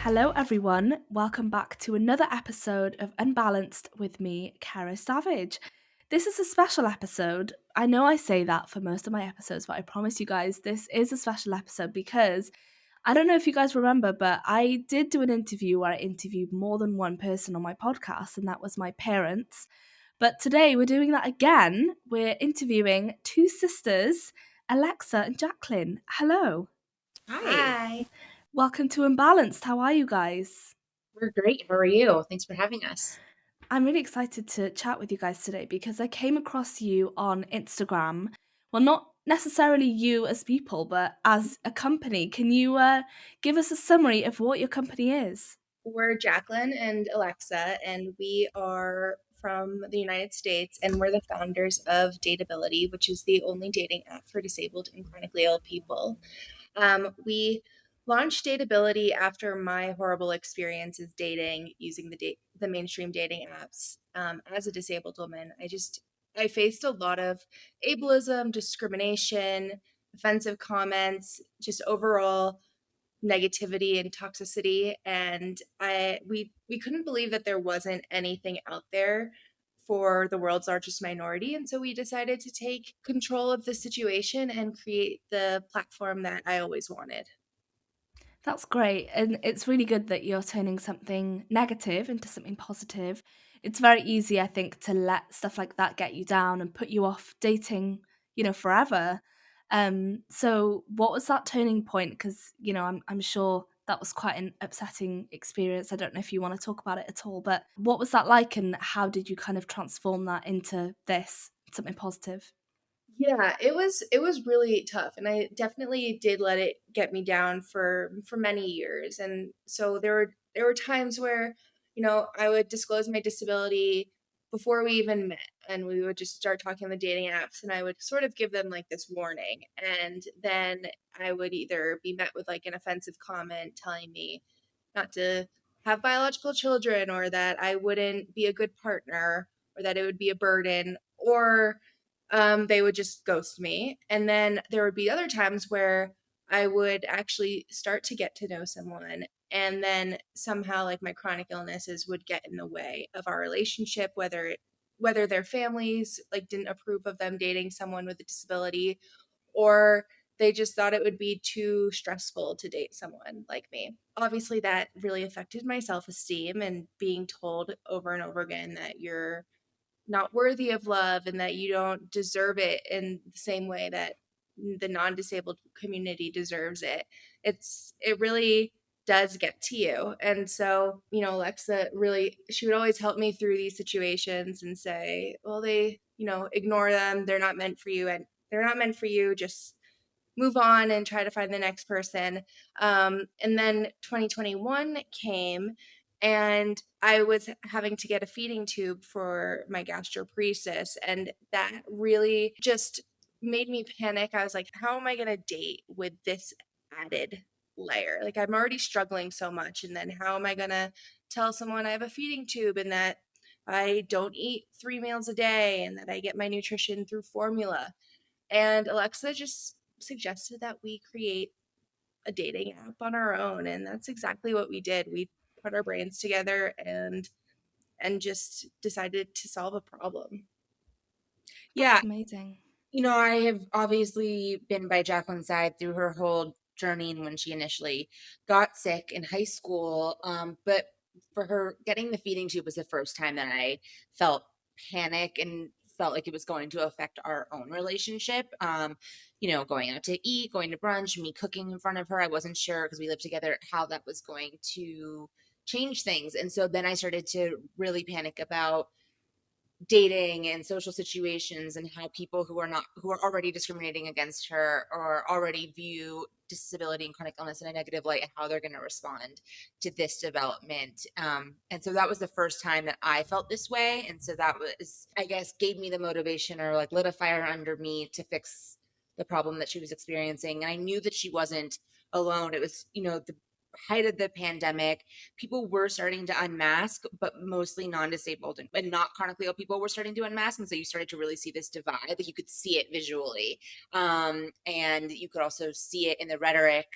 Hello, everyone. Welcome back to another episode of Unbalanced with me, Cerys Davage. This is a special episode. I know I say that for most of my episodes, but I promise you guys this is a special episode because I don't know if you guys remember, but I did do an interview where I interviewed more than one person on my podcast, and that was my parents. But today we're doing that again. We're interviewing two sisters, Alexa and Jacqueline. Hello. Hi, Hi. Welcome to Unbalanced. How are you guys? we're great. How are you? Thanks for having us. I'm really excited to chat with you guys today because I came across you on Instagram. Well, not necessarily you as people, but as a company. Can you give us a summary of what your company is? We're Jacqueline and Alexa, and we are from the United States, and we're the founders of Dateability, which is the only dating app for disabled and chronically ill people. We launched Dateability after my horrible experiences dating using the mainstream dating apps. As a disabled woman, I faced a lot of ableism, discrimination, offensive comments, just overall negativity and toxicity, and we couldn't believe that there wasn't anything out there for the world's largest minority, and so we decided to take control of the situation and create the platform that I always wanted. That's great. And it's really good that you're turning something negative into something positive. It's very easy, I think, to let stuff like that get you down and put you off dating, forever. So what was that turning point? Because, I'm sure that was quite an upsetting experience. I don't know if you want to talk about it at all, but what was that like and how did you kind of transform that into this, something positive? Yeah, it was really tough, and I definitely did let it get me down for many years. And so there were times where, I would disclose my disability before we even met, and we would just start talking on the dating apps, and I would sort of give them like this warning, and then I would either be met with like an offensive comment telling me not to have biological children, or that I wouldn't be a good partner, or that it would be a burden, or they would just ghost me. And then there would be other times where I would actually start to get to know someone. And then somehow, like, my chronic illnesses would get in the way of our relationship, whether their families like didn't approve of them dating someone with a disability, or they just thought it would be too stressful to date someone like me. Obviously, that really affected my self esteem, and being told over and over again that you're not worthy of love and that you don't deserve it in the same way that the non-disabled community deserves it. It really does get to you. And so, Alexa really, she would always help me through these situations and say, well, ignore them. They're not meant for you, and they're not meant for you. Just move on and try to find the next person. And then 2021 came, and I was having to get a feeding tube for my gastroparesis. And that really just made me panic. I was like, how am I going to date with this added layer? Like, I'm already struggling so much. And then how am I going to tell someone I have a feeding tube and that I don't eat 3 meals a day and that I get my nutrition through formula? And Alexa just suggested that we create a dating app on our own, and that's exactly what we did. We put our brains together and just decided to solve a problem. Yeah, That's amazing. I have obviously been by Jacqueline's side through her whole journey and when she initially got sick in high school. But for her, getting the feeding tube was the first time that I felt panic and felt like it was going to affect our own relationship. Going out to eat, going to brunch, me cooking in front of her. I wasn't sure because we lived together how that was going to change things. And so then I started to really panic about dating and social situations and how people who are already discriminating against her or already view disability and chronic illness in a negative light and how they're going to respond to this development. And so that was the first time that I felt this way. And so that was, I guess, gave me the motivation or like lit a fire under me to fix the problem that she was experiencing. And I knew that she wasn't alone. It was, the height of the pandemic, people were starting to unmask, but mostly non-disabled and not chronically ill people were starting to unmask. And so you started to really see this divide. Like, you could see it visually. And you could also see it in the rhetoric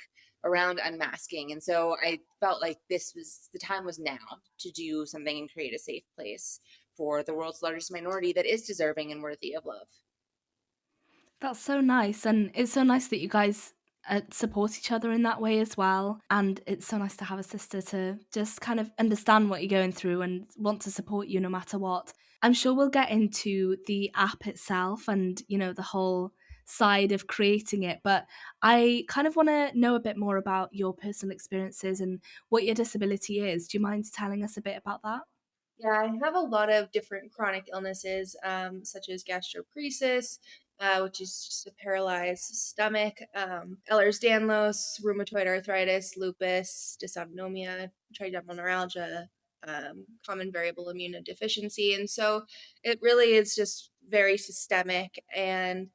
around unmasking. And so I felt like the time was now to do something and create a safe place for the world's largest minority that is deserving and worthy of love. That's so nice, and it's so nice that you guys support each other in that way as well. And it's so nice to have a sister to just kind of understand what you're going through and want to support you no matter what. I'm sure we'll get into the app itself and, the whole side of creating it, but I kind of want to know a bit more about your personal experiences and what your disability is. Do you mind telling us a bit about that? Yeah, I have a lot of different chronic illnesses, such as gastroparesis, which is just a paralyzed stomach, Ehlers-Danlos, rheumatoid arthritis, lupus, dysautonomia, trigeminal neuralgia, common variable immunodeficiency. And so it really is just very systemic and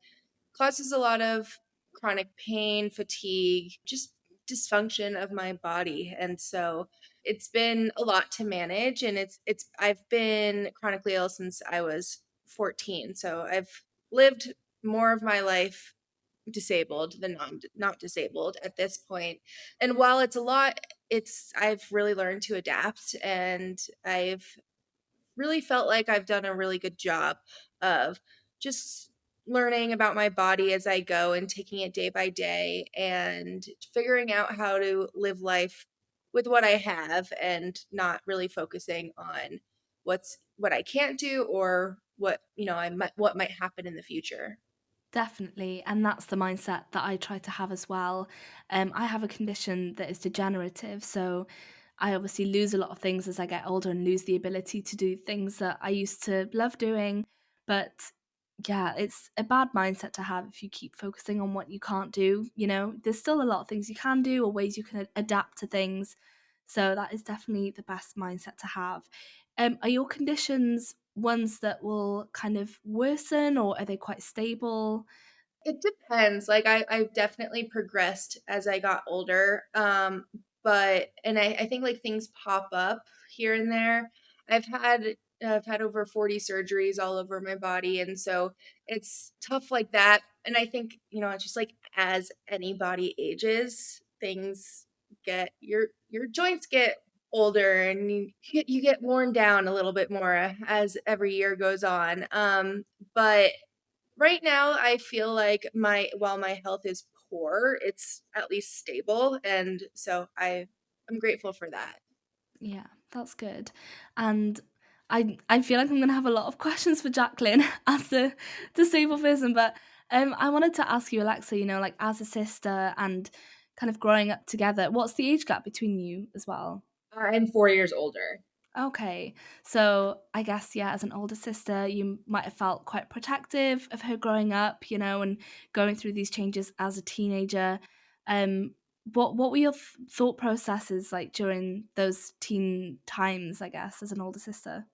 causes a lot of chronic pain, fatigue, just dysfunction of my body. And so it's been a lot to manage, and it's I've been chronically ill since I was 14. So I've lived more of my life disabled than not disabled at this point. And while it's a lot, I've really learned to adapt, and I've really felt like I've done a really good job of just learning about my body as I go and taking it day by day and figuring out how to live life with what I have and not really focusing on what I can't do or what might happen in the future. Definitely, and that's the mindset that I try to have as well. I have a condition that is degenerative, so I obviously lose a lot of things as I get older and lose the ability to do things that I used to love doing. But yeah, it's a bad mindset to have if you keep focusing on what you can't do. There's still a lot of things you can do or ways you can adapt to things. So that is definitely the best mindset to have. Are your conditions ones that will kind of worsen, or are they quite stable? It depends. Like I've definitely progressed as I got older. But and I think like things pop up here and there. I've had I've had over 40 surgeries all over my body, and so it's tough like that. And I think, it's just like as anybody ages, things get your joints get older, and you get worn down a little bit more as every year goes on. But right now, I feel like while my health is poor, it's at least stable, and so I'm grateful for that. Yeah, that's good. And I feel like I'm gonna have a lot of questions for Jacqueline as the disabled person, but I wanted to ask you, Alexa, like as a sister and kind of growing up together, what's the age gap between you as well? I'm 4 years older. Okay. So I guess, yeah, as an older sister, you might have felt quite protective of her growing up, and going through these changes as a teenager. What were your thought processes like during those teen times, I guess, as an older sister?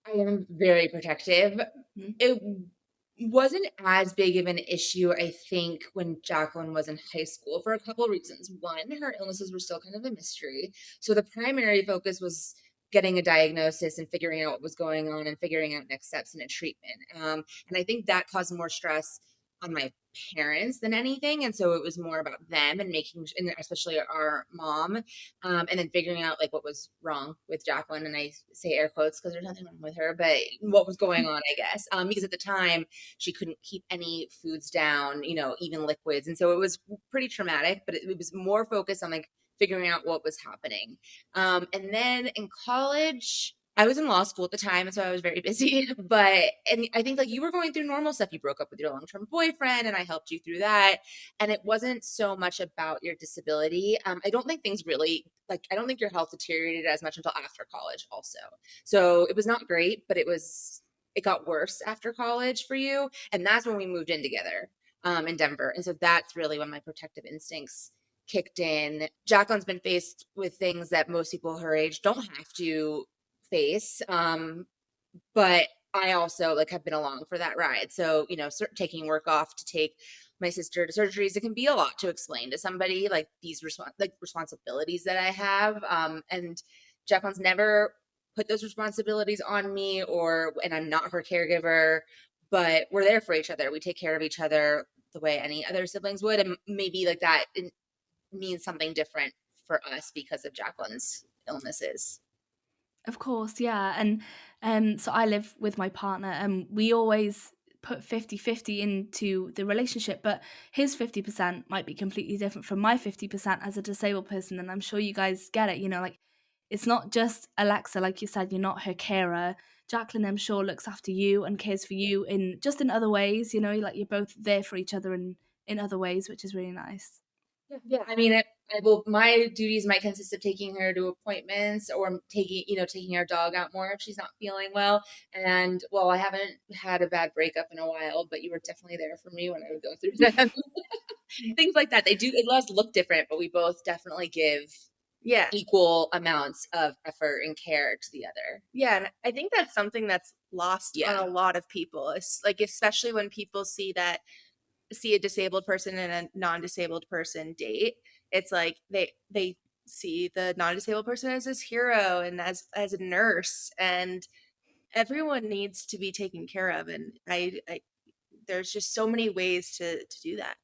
I am very protective. Mhm. It wasn't as big of an issue, I think, when Jacqueline was in high school for a couple of reasons. One, her illnesses were still kind of a mystery. So the primary focus was getting a diagnosis and figuring out what was going on and figuring out next steps in a treatment. And I think that caused more stress on my parents than anything. And so it was more about them and and especially our mom, and then figuring out like what was wrong with Jacqueline. And I say air quotes because there's nothing wrong with her, but what was going on, I guess. Because at the time she couldn't keep any foods down, even liquids. And so it was pretty traumatic, but it was more focused on like figuring out what was happening. And then in college, I was in law school at the time, and so I was very busy. And I think like you were going through normal stuff. You broke up with your long term boyfriend, and I helped you through that. And it wasn't so much about your disability. I don't think things really I don't think your health deteriorated as much until after college, also. So it was not great, but it got worse after college for you. And that's when we moved in together in Denver. And so that's really when my protective instincts kicked in. Jacqueline's been faced with things that most people her age don't have to face. But I also like have been along for that ride. So, taking work off to take my sister to surgeries, it can be a lot to explain to somebody like these responsibilities that I have. And Jacqueline's never put those responsibilities on me and I'm not her caregiver, but we're there for each other. We take care of each other the way any other siblings would. And maybe like that means something different for us because of Jacqueline's illnesses. Of course, yeah. And so I live with my partner and we always put 50-50 into the relationship, but his 50% might be completely different from my 50% as a disabled person. And I'm sure you guys get it, like it's not just Alexa, like you said, you're not her carer. Jacqueline, I'm sure, looks after you and cares for you in other ways, like you're both there for each other in other ways, which is really nice. Yeah, I mean, I will. My duties might consist of taking her to appointments or taking our dog out more if she's not feeling well. And well, I haven't had a bad breakup in a while, but you were definitely there for me when I would go through them. Things like that. It does look different, but we both definitely give equal amounts of effort and care to the other. Yeah, and I think that's something that's lost on a lot of people. It's like, especially when people see a disabled person and a non-disabled person date, it's like they see the non-disabled person as this hero and as a nurse, and everyone needs to be taken care of. And I there's just so many ways to do that.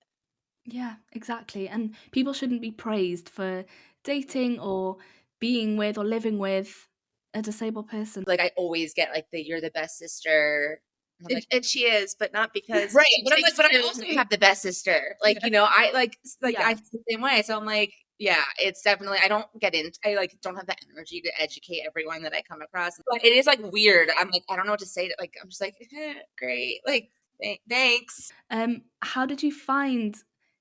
Yeah, exactly. And people shouldn't be praised for dating or being with or living with a disabled person. Like I always get like you're the best sister. And I'm like, And she is, but not because right. she But I'm like, takes but care I of also me. have the best sister. Like, I Yeah. I feel the same way. So I'm like, yeah, it's definitely, I like don't have the energy to educate everyone that I come across. But it is like weird. I'm like, I don't know what to say to, like, I'm just like, great. Like, thanks. How did you find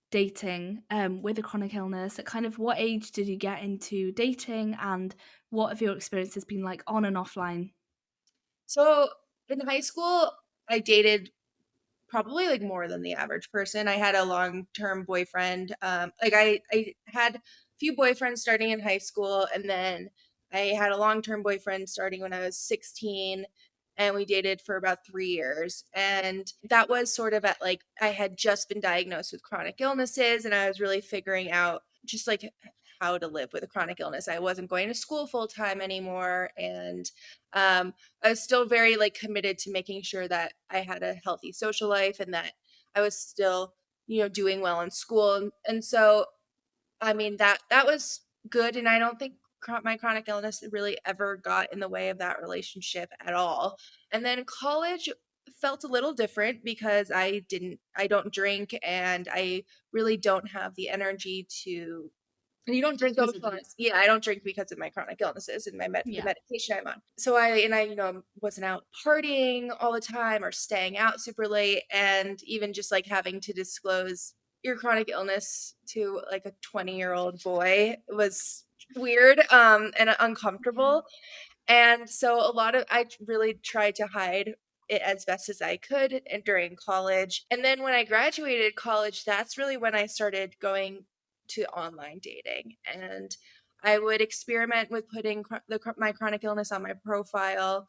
dating with a chronic illness? At kind of what age did you get into dating, and what have your experiences been like on and offline? So in high school, I dated probably like more than the average person. I had a long-term boyfriend. I had a few boyfriends starting in high school, and then I had a long-term boyfriend starting when I was 16, and we dated for about 3 years. And that was sort of at like I had just been diagnosed with chronic illnesses, and I was really figuring out just like how to live with a chronic illness. I wasn't going to school full time anymore, and I was still very like committed to making sure that I had a healthy social life and that I was still, doing well in school. And so, I mean, that was good. And I don't think my chronic illness really ever got in the way of that relationship at all. And then college felt a little different because I don't drink, and I really don't have the energy to And you don't drink because of socialize. Yeah, I don't drink because of my chronic illnesses and the Yeah. medication I'm on. So I wasn't out partying all the time or staying out super late, and even just like having to disclose your chronic illness to like a 20-year-old boy was weird and Yeah. uncomfortable. And so I really tried to hide it as best as I could and during college. And then when I graduated college, that's really when I started going to online dating. And I would experiment with putting my chronic illness on my profile.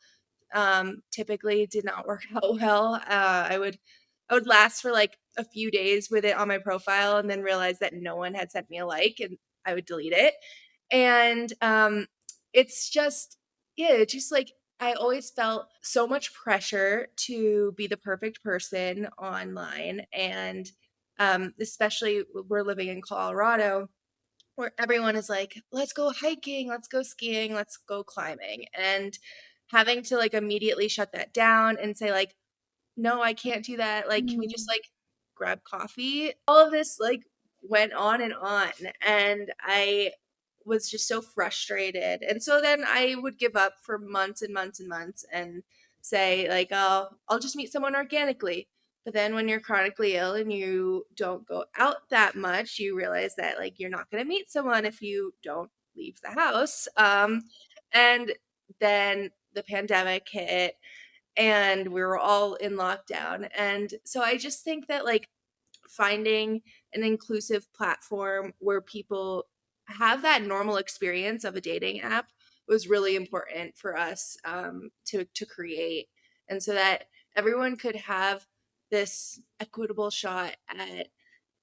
Typically it did not work out well. I would last for like a few days with it on my profile and then realize that no one had sent me a like, and I would delete it. And it's just, yeah, it's just like I always felt so much pressure to be the perfect person online. And especially we're living in Colorado, where everyone is like, let's go hiking, let's go skiing, let's go climbing. And having to like immediately shut that down and say, like, no, I can't do that. Like, can we just Mm. like grab coffee? All of this like went on and on. And I was just so frustrated. And so then I would give up for months and months and months and say, like, oh, I'll just meet someone organically. But then when you're chronically ill and you don't go out that much, you realize that like you're not going to meet someone if you don't leave the house. And then the pandemic hit and we were all in lockdown. And so I just think that like finding an inclusive platform where people have that normal experience of a dating app was really important for us to create, and so that everyone could have this equitable shot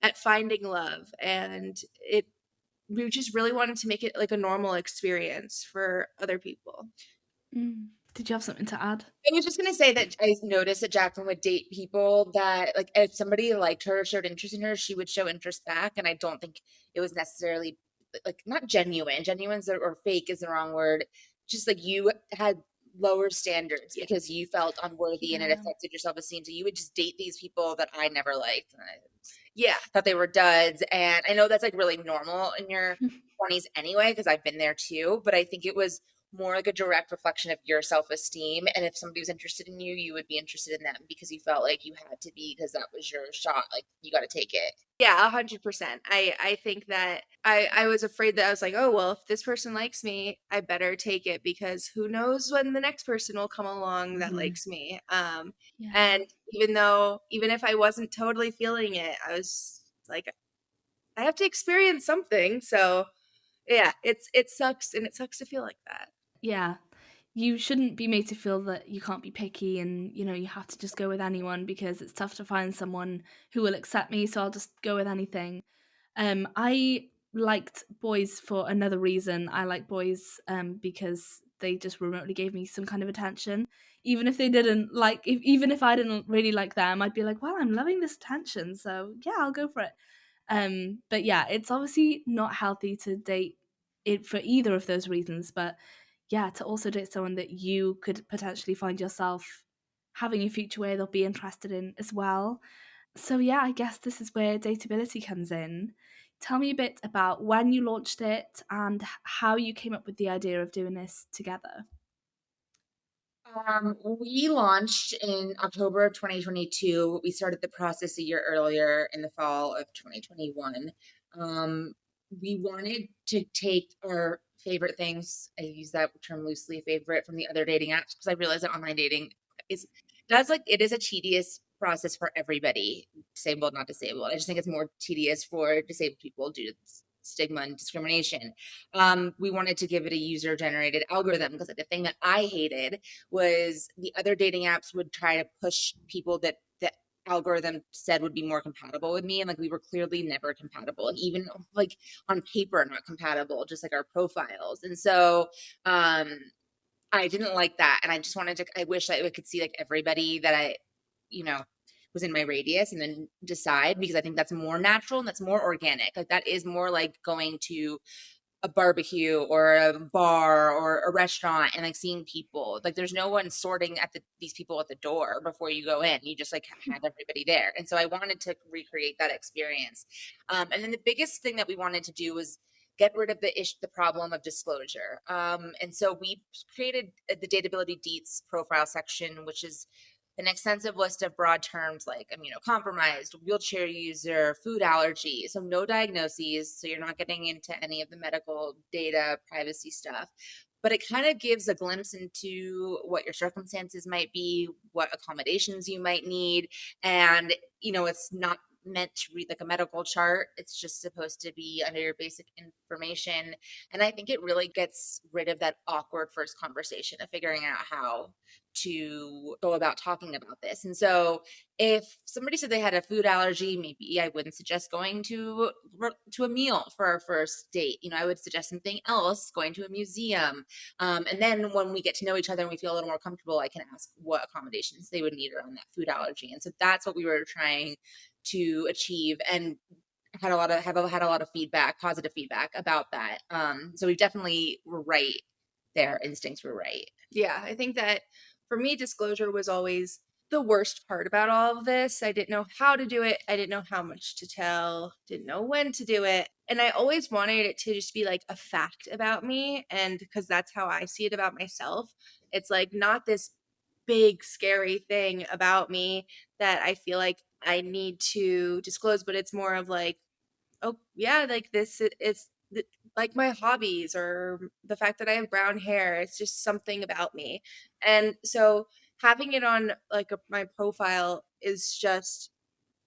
at finding love. And we just really wanted to make it like a normal experience for other people. Mm. Did you have something to add? I was just gonna say that I noticed that Jacqueline would date people that, like, if somebody liked her, showed interest in her, she would show interest back, and I don't think it was necessarily, like, not genuine. Genuine's or fake is the wrong word. Just, like, you had lower standards Yeah. because you felt unworthy and it Yeah. affected your self-esteem, so you would just date these people that I never liked, and I Yeah. thought they were duds, and I know that's, like, really normal in your 20s anyway, because 'cause I've been there too, but I think it was more like a direct reflection of your self-esteem, and if somebody was interested in you, you would be interested in them because you felt like you had to be because that was your shot, like, you gotta take it. Yeah, 100%. I think that I was afraid that I was like, "Oh, well, if this person likes me, I better take it because who knows when the next person will come along that Mhm. likes me." Yeah. And even if I wasn't totally feeling it, I was like, I have to experience something. So, yeah, it sucks and it sucks to feel like that. Yeah. You shouldn't be made to feel that you can't be picky and, you have to just go with anyone because it's tough to find someone who will accept me, so I'll just go with anything. I liked boys for another reason. I like boys because they just remotely gave me some kind of attention. Even if they didn't like, even if I didn't really like them, I'd be like, well, I'm loving this attention, so yeah, I'll go for it. But yeah, it's obviously not healthy to date it for either of those reasons. But yeah, to also date someone that you could potentially find yourself having a future where they'll be interested in as well. So yeah, I guess this is where Dateability comes in. Tell me a bit about when you launched it and how you came up with the idea of doing this together. We launched in October of 2022. We started the process a year earlier in the fall of 2021. Um, we wanted to take our favorite things. I use that term loosely, favorite from the other dating apps, because I realize that online dating is it is a tedious process for everybody, disabled, not disabled. I just think it's more tedious for disabled people due to stigma and discrimination. We wanted to give it a user generated algorithm because the thing that I hated was the other dating apps would try to push people that the algorithm said would be more compatible with me, and like we were clearly never compatible, and even like on paper not compatible, just like our profiles. And so I didn't like that, and I just wanted to, I wish I could see like everybody that I you know was in my radius and then decide, because I think that's more natural and that's more organic. Like that is more like going to a barbecue or a bar or a restaurant and like seeing people. Like there's no one sorting at these people at the door before you go in. You just like have everybody there. And so I wanted to recreate that experience. And then the biggest thing that we wanted to do was get rid of the problem of disclosure. And so we created the Dateability Deets profile section, which is an extensive list of broad terms like immunocompromised, wheelchair user, food allergy. So no diagnoses. So you're not getting into any of the medical data privacy stuff. But it kind of gives a glimpse into what your circumstances might be, what accommodations you might need. And, it's not meant to read like a medical chart. It's just supposed to be under your basic information. And I think it really gets rid of that awkward first conversation of figuring out how to go about talking about this. And so if somebody said they had a food allergy, maybe I wouldn't suggest going to a meal for our first date. I would suggest something else, going to a museum. And then when we get to know each other and we feel a little more comfortable, I can ask what accommodations they would need around that food allergy. And so that's what we were trying to achieve, and had a lot of feedback, positive feedback about that. So we definitely were right there. Instincts were right. Yeah, I think that for me, disclosure was always the worst part about all of this. I didn't know how to do it. I didn't know how much to tell, didn't know when to do it. And I always wanted it to just be like a fact about me. And because that's how I see it about myself, it's like not this big, scary thing about me that I feel like I need to disclose, but it's more of like, oh yeah, like it's like my hobbies or the fact that I have brown hair. It's just something about me. And so having it on like my profile is just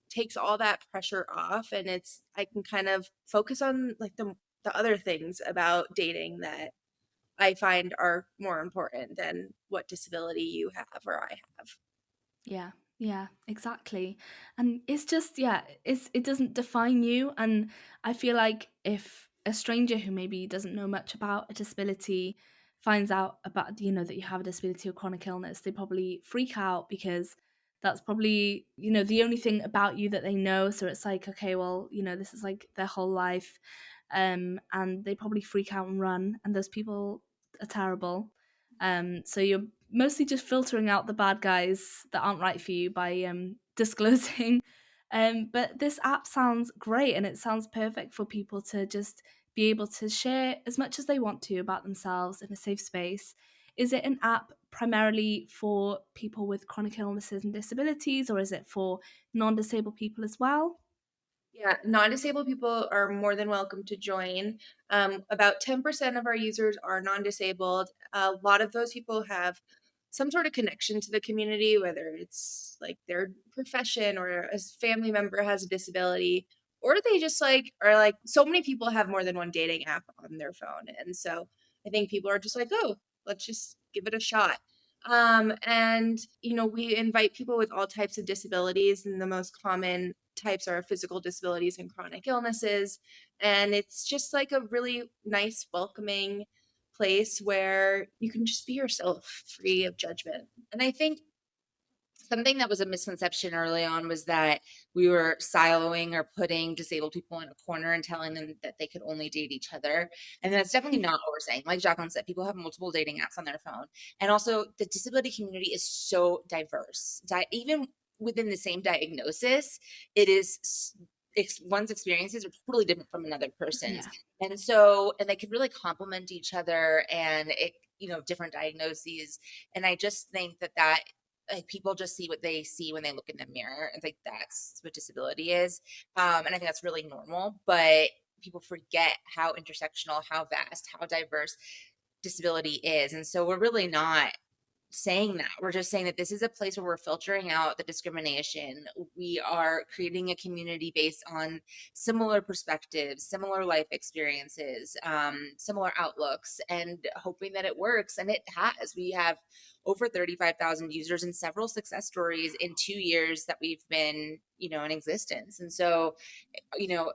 takes all that pressure off, and I can kind of focus on like the other things about dating that I find are more important than what disability you have or I have. Yeah, yeah, exactly. And it's just, yeah, it doesn't define you. And I feel like if a stranger who maybe doesn't know much about a disability finds out about, that you have a disability or chronic illness, they probably freak out because that's probably, the only thing about you that they know. So it's like, okay, well, this is like their whole life. And they probably freak out and run, and those people are terrible. So you're mostly just filtering out the bad guys that aren't right for you by disclosing. But this app sounds great, and it sounds perfect for people to just be able to share as much as they want to about themselves in a safe space. Is it an app primarily for people with chronic illnesses and disabilities, or is it for non-disabled people as well? Yeah, non-disabled people are more than welcome to join. About 10% of our users are non-disabled. A lot of those people have some sort of connection to the community, whether it's like their profession or a family member has a disability, or they just like are like so many people have more than one dating app on their phone. And so I think people are just like, oh, let's just give it a shot. And we invite people with all types of disabilities, and the most common types are physical disabilities and chronic illnesses. And it's just like a really nice, welcoming place where you can just be yourself, free of judgment. And I think something that was a misconception early on was that we were siloing or putting disabled people in a corner and telling them that they could only date each other. And that's definitely not what we're saying. Like Jacqueline said, people have multiple dating apps on their phone. And also, the disability community is so diverse. Even within the same diagnosis, it is one's experiences are totally different from another person's. Yeah. And they could really complement each other, and different diagnoses. And I just think that like people just see what they see when they look in the mirror and think that's what disability is. And I think that's really normal, but people forget how intersectional, how vast, how diverse disability is. And so we're really not saying that. We're just saying that this is a place where we're filtering out the discrimination. We are creating a community based on similar perspectives, similar life experiences, similar outlooks, and hoping that it works. And it has. We have over 35,000 users and several success stories in 2 years that we've been, in existence. And so,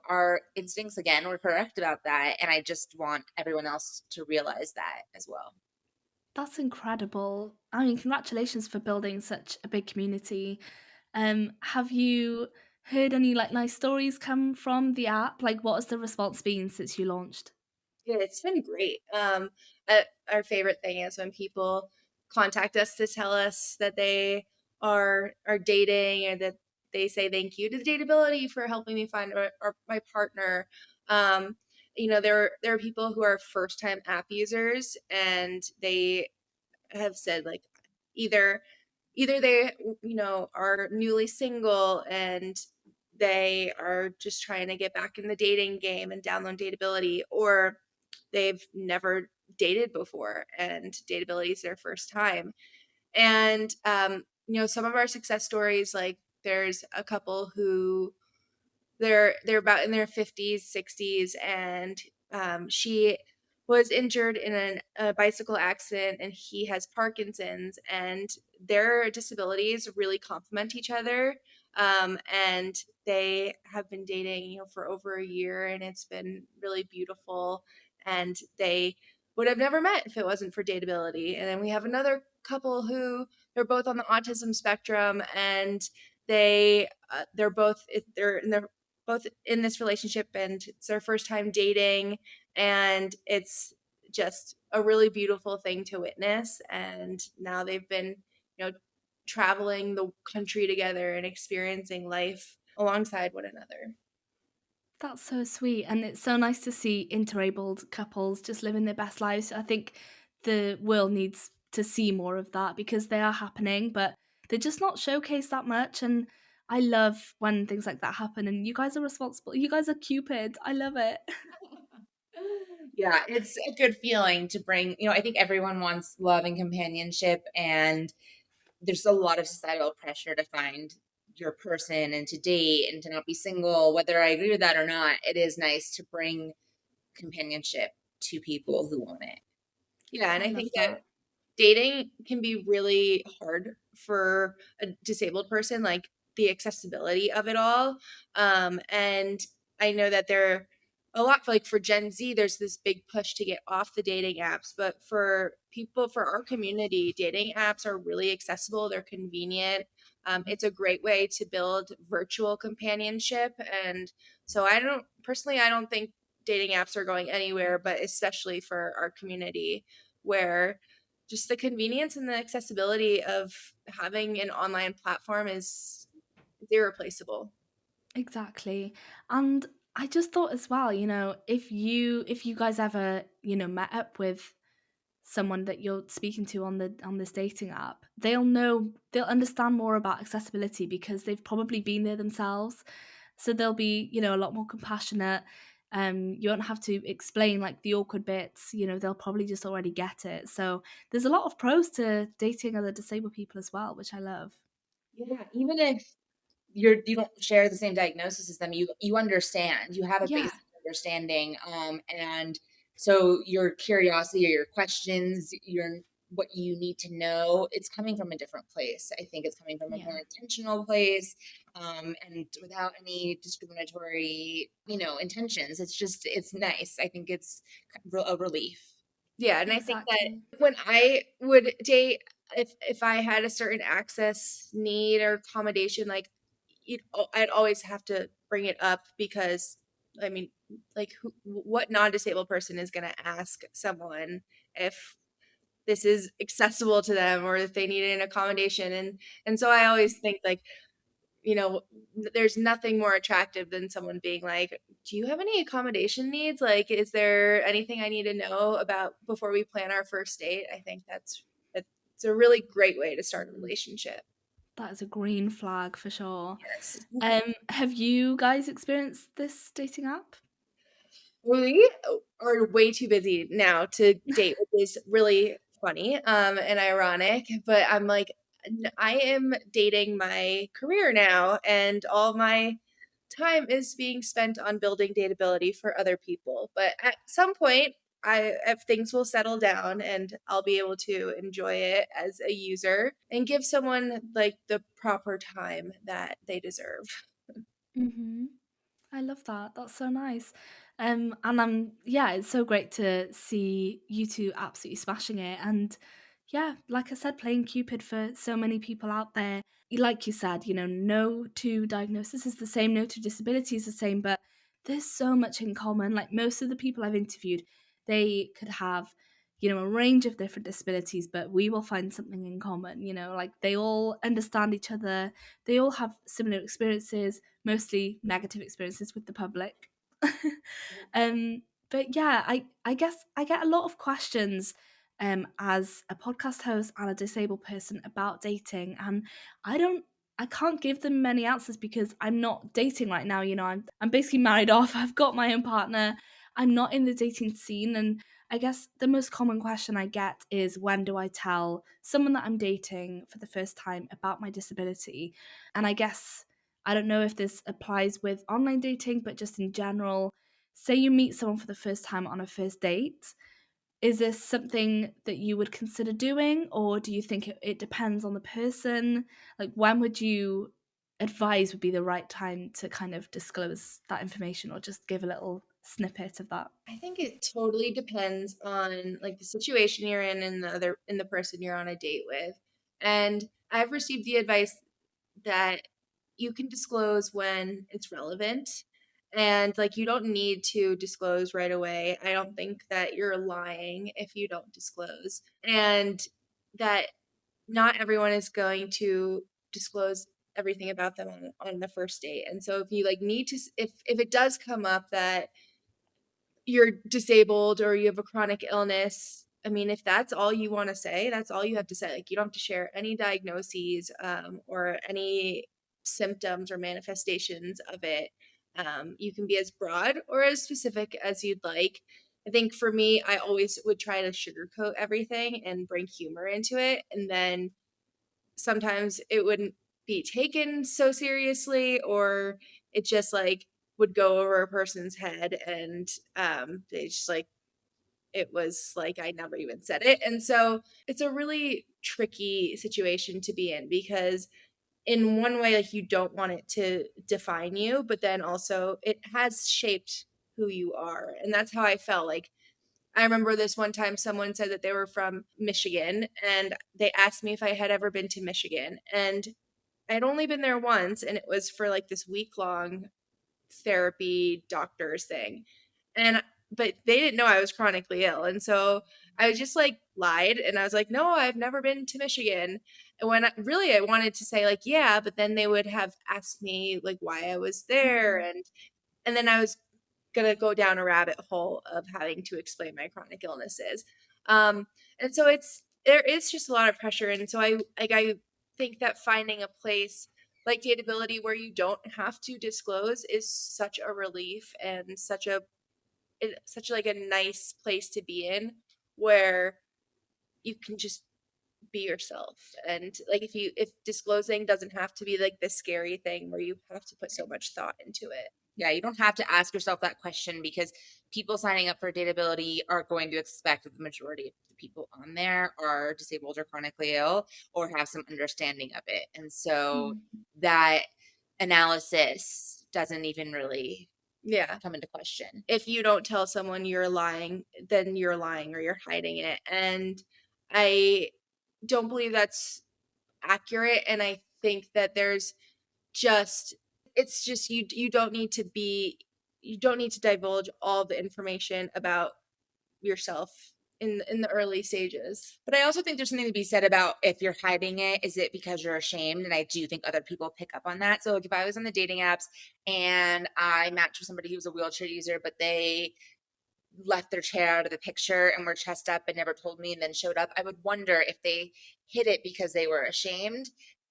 our instincts again were correct about that. And I just want everyone else to realize that as well. That's incredible. I mean, congratulations for building such a big community. Have you heard any like nice stories come from the app? Like, what has the response been since you launched? Yeah, it's been great. Our favorite thing is when people contact us to tell us that they are dating, or that they say thank you to the Dateability for helping me find my partner. There are people who are first time app users, and they have said like either they are newly single and they are just trying to get back in the dating game and download Dateability, or they've never dated before and Dateability is their first time. And some of our success stories, like there's a couple who they're about in their 50s, 60s, and she was injured in a bicycle accident, and he has Parkinson's, and their disabilities really complement each other. And they have been dating, for over a year, and it's been really beautiful. And they would have never met if it wasn't for Dateability. And then we have another couple who they're both on the autism spectrum, and they're both in this relationship, and it's their first time dating, and it's just a really beautiful thing to witness. And now they've been traveling the country together and experiencing life alongside one another. That's so sweet, and it's so nice to see interabled couples just living their best lives. I think the world needs to see more of that because they are happening, but they're just not showcased that much. And I love when things like that happen. And you guys are responsible. You guys are Cupid. I love it. Yeah, it's a good feeling to bring, I think everyone wants love and companionship, and there's a lot of societal pressure to find your person and to date and to not be single. Whether I agree with that or not, it is nice to bring companionship to people who want it. Yeah, and I I love think that that. dating can be really hard for a disabled person, like the accessibility of it all. And I know that a lot like for Gen Z, there's this big push to get off the dating apps. But for people, for our community, dating apps are really accessible. They're convenient. It's a great way to build virtual companionship. And so I don't think dating apps are going anywhere, but especially for our community where just the convenience and the accessibility of having an online platform is irreplaceable. Exactly. And I just thought as well, if you guys ever, met up with someone that you're speaking to on this dating app, they'll understand more about accessibility because they've probably been there themselves. So they'll be, a lot more compassionate. You won't have to explain like the awkward bits, they'll probably just already get it. So there's a lot of pros to dating other disabled people as well, which I love. Yeah, even if you don't share the same diagnosis as them, you understand, you have a Yeah, basic understanding, and so your curiosity or your questions, your what you need to know, it's coming from a different place. I think it's coming from a more yeah. intentional place, and without any discriminatory, intentions. It's nice. I think it's a relief. Yeah, and I think that Exactly. when I would date, if I had a certain access need or accommodation, like I'd always have to bring it up because I mean, like, what non-disabled person is going to ask someone if this is accessible to them or if they need an accommodation? And so I always think like, you know, there's nothing more attractive than someone being like, "Do you have any accommodation needs? Like, is there anything I need to know about before we plan our first date?" I think it's a really great way to start a relationship. That is a green flag for sure. Yes. Have you guys experienced this dating app? We are way too busy now to date, which is really funny, and ironic, but I'm like, I am dating my career now, and all my time is being spent on building dateability for other people. But at some point, if things will settle down and I'll be able to enjoy it as a user and give someone like the proper time that they deserve. Mhm. I love that. That's so nice. And yeah, it's so great to see you two absolutely smashing it. And yeah, like I said, playing Cupid for so many people out there. Like you said, no to diagnosis is the same, no to disability is the same, but there's so much in common. Like most of the people I've interviewed, they could have, a range of different disabilities, but we will find something in common, like they all understand each other, they all have similar experiences, mostly negative experiences with the public. um, but yeah, I guess I get a lot of questions as a podcast host and a disabled person about dating, and I don't. I can't give them many answers because I'm not dating right now. I'm basically married off. I've got my own partner. I'm not in the dating scene, and I guess the most common question I get is when do I tell someone that I'm dating for the first time about my disability? And I guess I don't know if this applies with online dating, but just in general, say you meet someone for the first time on a first date. Is this something that you would consider doing, or do you think it depends on the person? Like, when would you advise would be the right time to kind of disclose that information or just give a little snippet of that? I think it totally depends on like the situation you're in and the person you're on a date with. And I've received the advice that you can disclose when it's relevant and like you don't need to disclose right away. I don't think that you're lying if you don't disclose. And that not everyone is going to disclose everything about them on the first date. And so if you like need to if it does come up that you're disabled or you have a chronic illness, I mean, if that's all you want to say, that's all you have to say. Like, you don't have to share any diagnoses or any symptoms or manifestations of it. You can be as broad or as specific as you'd like. I think for me, I always would try to sugarcoat everything and bring humor into it. And then sometimes it wouldn't be taken so seriously, or it just like would go over a person's head and they just like it was like I never even said it. And so it's a really tricky situation to be in because in one way like you don't want it to define you, but then also it has shaped who you are. And that's how I felt. Like, I remember this one time someone said that they were from Michigan, and they asked me if I had ever been to Michigan. And I'd only been there once, and it was for like this week-long therapy doctors thing. But they didn't know I was chronically ill. And so I just like lied, and I was like, no, I've never been to Michigan. And when I wanted to say like, yeah, but then they would have asked me like why I was there. And then I was gonna go down a rabbit hole of having to explain my chronic illnesses. And so there is just a lot of pressure. And so I think that finding a place like Dateability where you don't have to disclose is such a relief and such like a nice place to be in, where you can just be yourself. And like if disclosing doesn't have to be like this scary thing where you have to put so much thought into it. Yeah, you don't have to ask yourself that question, because people signing up for Dateability are going to expect that the majority of the people on there are disabled or chronically ill or have some understanding of it. And so that analysis doesn't even really Yeah. come into question. If you don't tell someone you're lying, then you're lying or you're hiding it. And I don't believe that's accurate. And I think that it's just you don't need to divulge all the information about yourself in the early stages. But I also think there's something to be said about, if you're hiding it, is it because you're ashamed? And I do think other people pick up on that. So like if I was on the dating apps and I matched with somebody who's a wheelchair user, but they left their chair out of the picture and were chest up and never told me and then showed up, I would wonder if they hid it because they were ashamed.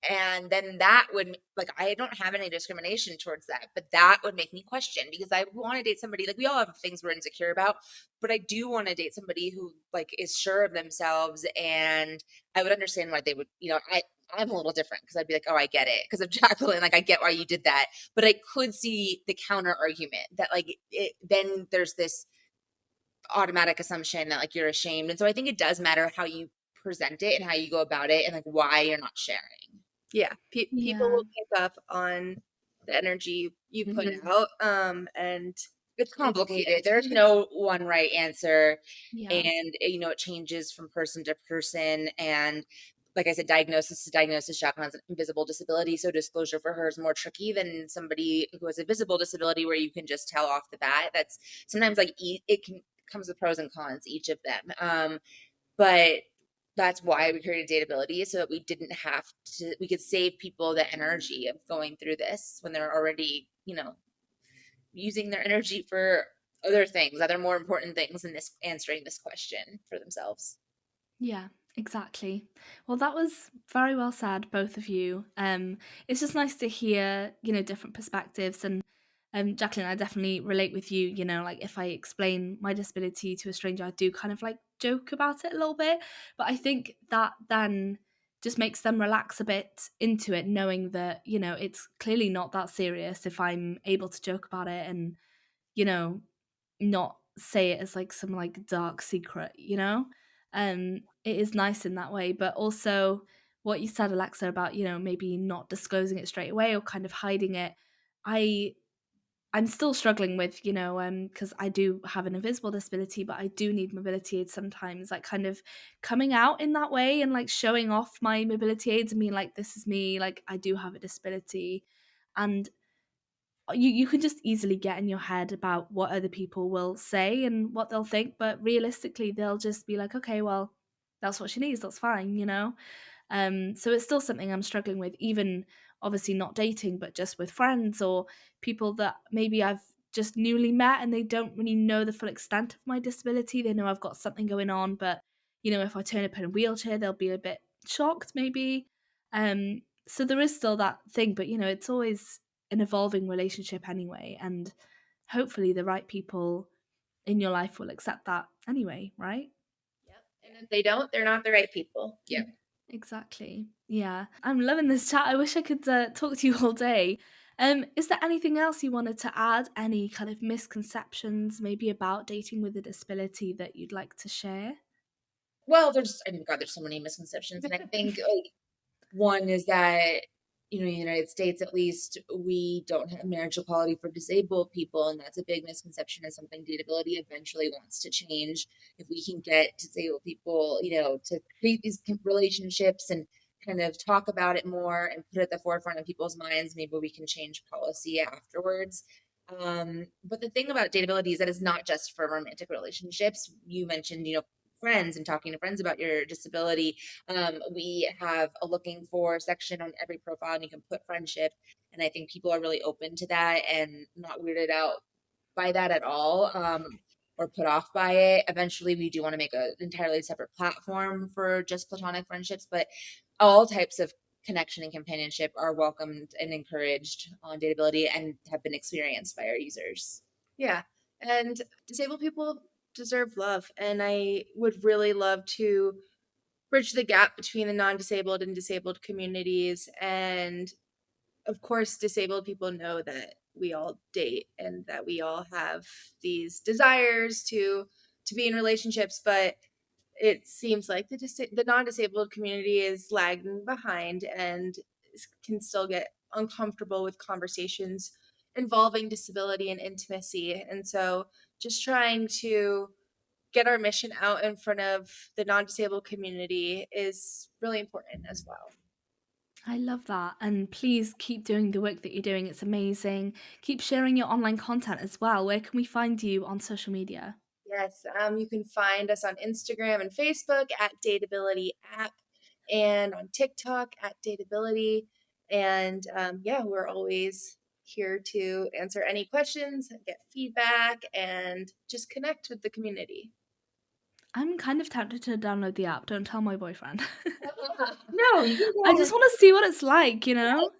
And then that would, like, I don't have any discrimination towards that, but that would make me question, because I want to date somebody, like, we all have things we're insecure about, but I do want to date somebody who like is sure of themselves. And I would understand why they would, I'm a little different, because I'd be like, oh, I get it because of Jacqueline. Like, I get why you did that. But I could see the counter argument that like then there's this automatic assumption that like you're ashamed. And so I think it does matter how you present it and how you go about it and like why you're not sharing. Yeah. People will pick up on the energy you put out. And it's complicated. There's no one right answer. Yeah. And it changes from person to person. And like I said, diagnosis to diagnosis. Jacqueline has an invisible disability, so disclosure for her is more tricky than somebody who has a visible disability, where you can just tell off the bat. That's sometimes like it comes with pros and cons, each of them. But that's why we created Dateability, so that we could save people the energy of going through this when they're already, using their energy for other things, other more important things than this, answering this question for themselves. Yeah, exactly. Well, that was very well said, both of you. It's just nice to hear, different perspectives. And Jacqueline, I definitely relate with you. Like if I explain my disability to a stranger, I do kind of like joke about it a little bit. But I think that then just makes them relax a bit into it, knowing that, it's clearly not that serious if I'm able to joke about it and, not say it as like some like dark secret. It is nice in that way. But also what you said, Alexa, about maybe not disclosing it straight away or kind of hiding it, I'm still struggling with, because I do have an invisible disability, but I do need mobility aids sometimes, like kind of coming out in that way and like showing off my mobility aids and being like, this is me, like I do have a disability. And you can just easily get in your head about what other people will say and what they'll think, but realistically they'll just be like, okay, well, that's what she needs, that's fine. So it's still something I'm struggling with, even obviously not dating, but just with friends or people that maybe I've just newly met and they don't really know the full extent of my disability. They know I've got something going on, but if I turn up in a wheelchair, they'll be a bit shocked maybe. So there is still that thing, but it's always an evolving relationship anyway, and hopefully the right people in your life will accept that anyway, right? Yep. And if they don't, they're not the right people. Yeah. Exactly. Yeah. I'm loving this chat. I wish I could talk to you all day. Is there anything else you wanted to add? Any kind of misconceptions maybe about dating with a disability that you'd like to share? Well, there's so many misconceptions. And I think like one is that in the United States, at least, we don't have marriage equality for disabled people. And that's a big misconception and something Dateability eventually wants to change. If we can get disabled people, to create these relationships and kind of talk about it more and put it at the forefront of people's minds, maybe we can change policy afterwards. But the thing about Dateability is that it's not just for romantic relationships. You mentioned, friends and talking to friends about your disability. We have a looking for section on every profile, and you can put friendship. And I think people are really open to that and not weirded out by that at all, or put off by it. Eventually, we do want to make an entirely separate platform for just platonic friendships, but all types of connection and companionship are welcomed and encouraged on Dateability and have been experienced by our users. Yeah. And disabled people deserve love. And I would really love to bridge the gap between the non-disabled and disabled communities. And of course, disabled people know that we all date and that we all have these desires to be in relationships, but it seems like the non-disabled community is lagging behind and can still get uncomfortable with conversations involving disability and intimacy. And so just trying to get our mission out in front of the non-disabled community is really important as well. I love that. And please keep doing the work that you're doing. It's amazing. Keep sharing your online content as well. Where can we find you on social media? Yes, you can find us on Instagram and Facebook at Dateability app, and on TikTok at Dateability. And yeah, we're always here to answer any questions, get feedback, and just connect with the community. I'm kind of tempted to download the app. Don't tell my boyfriend. No, you can I go just want to see what it's like, Well,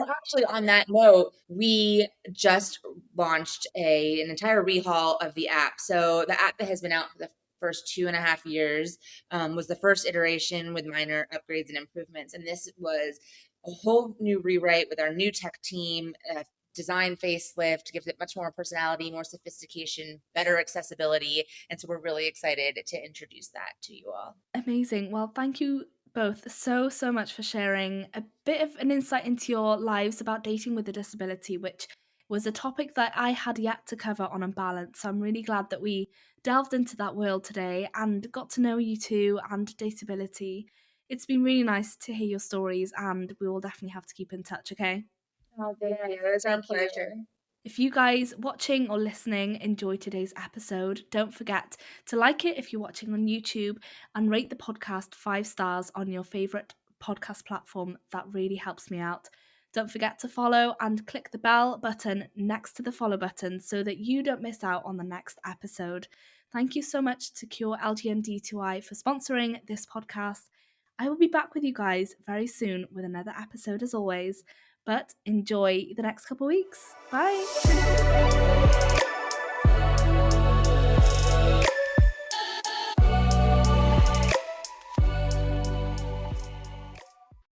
actually, on that note, we just launched an entire rehaul of the app. So the app that has been out for the first 2.5 years was the first iteration with minor upgrades and improvements. And this was a whole new rewrite with our new tech team, design facelift, gives it much more personality, more sophistication, better accessibility. And so we're really excited to introduce that to you all. Amazing. Well, thank you both so, so much for sharing a bit of an insight into your lives about dating with a disability, which was a topic that I had yet to cover on Unbalanced. So I'm really glad that we delved into that world today and got to know you two and Dateability. It's been really nice to hear your stories, and we will definitely have to keep in touch, okay? Oh, thank you. It was our pleasure. If you guys watching or listening enjoyed today's episode, don't forget to like it if you're watching on YouTube and rate the podcast 5 stars on your favourite podcast platform. That really helps me out. Don't forget to follow and click the bell button next to the follow button so that you don't miss out on the next episode. Thank you so much to Cure LGMD2I for sponsoring this podcast. I will be back with you guys very soon with another episode as always. But enjoy the next couple weeks. Bye.